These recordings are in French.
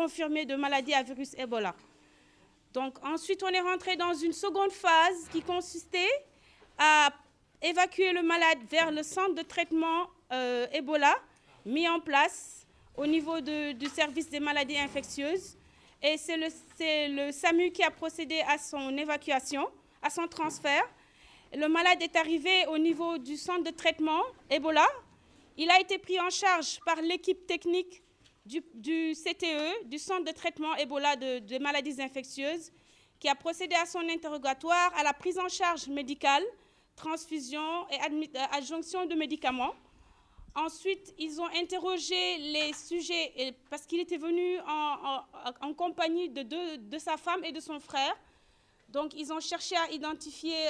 confirmés de maladie à virus Ebola. Donc ensuite, on est rentré dans une seconde phase qui consistait à évacuer le malade vers le centre de traitement Ebola mis en place au niveau du service des maladies infectieuses. Et c'est le SAMU qui a procédé à son évacuation, à son transfert. Le malade est arrivé au niveau du centre de traitement Ebola. Il a été pris en charge par l'équipe technique du CTE, du centre de traitement Ebola des maladies infectieuses, qui a procédé à son interrogatoire, à la prise en charge médicale, transfusion et adjonction de médicaments. Ensuite, ils ont interrogé les sujets, parce qu'il était venu en compagnie de sa femme et de son frère. Donc, ils ont cherché à identifier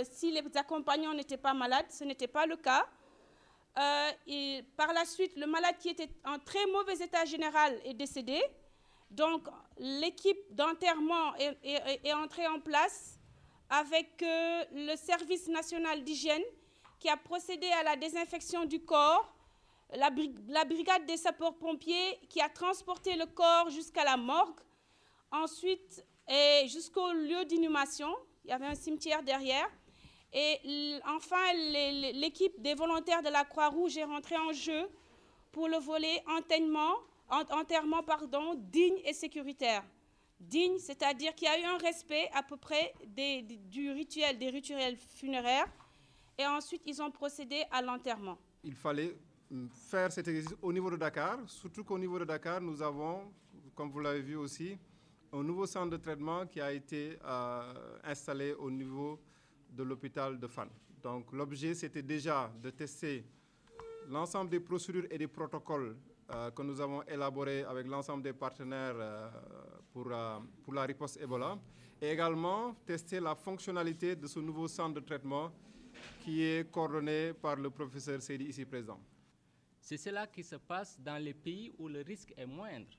si les accompagnants n'étaient pas malades. Ce n'était pas le cas. Et par la suite, le malade qui était en très mauvais état général est décédé. Donc, l'équipe d'enterrement est entrée en place avec le service national d'hygiène qui a procédé à la désinfection du corps, la brigade des sapeurs-pompiers qui a transporté le corps jusqu'à la morgue, ensuite jusqu'au lieu d'inhumation, il y avait un cimetière derrière, et enfin l'équipe des volontaires de la Croix-Rouge est rentrée en jeu pour le volet enterrement digne et sécuritaire. Digne, c'est-à-dire qu'il y a eu un respect à peu près des rituels funéraires, et ensuite ils ont procédé à l'enterrement. Il fallait faire cet exercice au niveau de Dakar, surtout qu'au niveau de Dakar, nous avons, comme vous l'avez vu aussi, un nouveau centre de traitement qui a été installé au niveau de l'hôpital de Fann. Donc l'objet, c'était déjà de tester l'ensemble des procédures et des protocoles que nous avons élaborés avec l'ensemble des partenaires pour la riposte Ebola, et également tester la fonctionnalité de ce nouveau centre de traitement qui est coordonné par le professeur Seydi ici présent. C'est cela qui se passe dans les pays où le risque est moindre,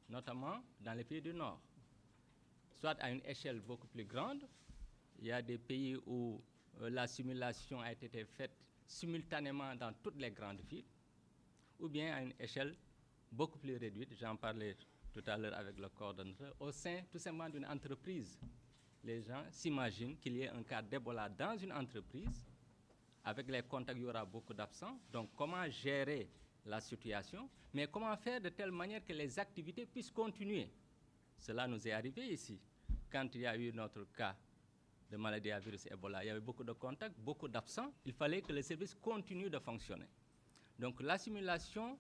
notamment dans les pays du Nord. Soit à une échelle beaucoup plus grande, il y a des pays où la simulation a été faite simultanément dans toutes les grandes villes, ou bien à une échelle beaucoup plus réduite, j'en parlais tout à l'heure avec le coordonnateur, au sein tout simplement d'une entreprise. Les gens s'imaginent qu'il y ait un cas d'Ebola dans une entreprise. Avec les contacts, il y aura beaucoup d'absents. Donc, comment gérer la situation, mais comment faire de telle manière que les activités puissent continuer. Cela nous est arrivé ici. Quand il y a eu notre cas de maladie à virus Ebola, il y avait beaucoup de contacts, beaucoup d'absents. Il fallait que le service continue de fonctionner. Donc, la simulation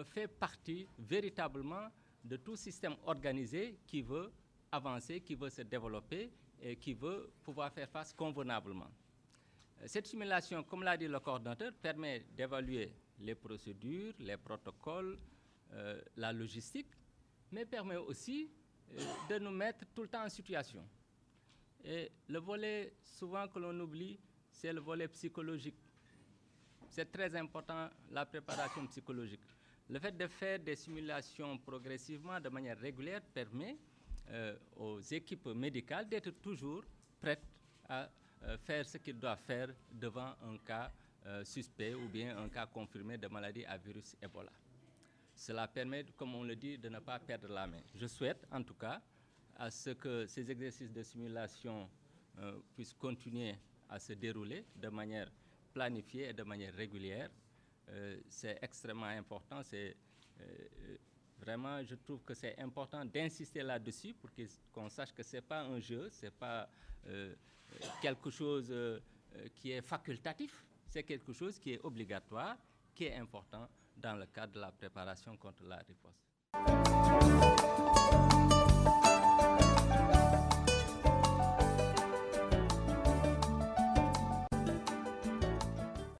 fait partie véritablement de tout système organisé qui veut avancer, qui veut se développer et qui veut pouvoir faire face convenablement. Cette simulation, comme l'a dit le coordonnateur, permet d'évaluer les procédures, les protocoles, la logistique, mais permet aussi de nous mettre tout le temps en situation. Et le volet souvent que l'on oublie, c'est le volet psychologique. C'est très important, la préparation psychologique. Le fait de faire des simulations progressivement de manière régulière permet aux équipes médicales d'être toujours prêtes à faire ce qu'ils doivent faire devant un cas suspect ou bien un cas confirmé de maladie à virus Ebola. Cela permet, comme on le dit, de ne pas perdre la main. Je souhaite, en tout cas, à ce que ces exercices de simulation puissent continuer à se dérouler de manière planifiée et de manière régulière. C'est extrêmement important. Vraiment, je trouve que c'est important d'insister là-dessus pour qu'on sache que ce n'est pas un jeu, ce n'est pas quelque chose qui est facultatif, c'est quelque chose qui est obligatoire, qui est important dans le cadre de la préparation contre la riposte.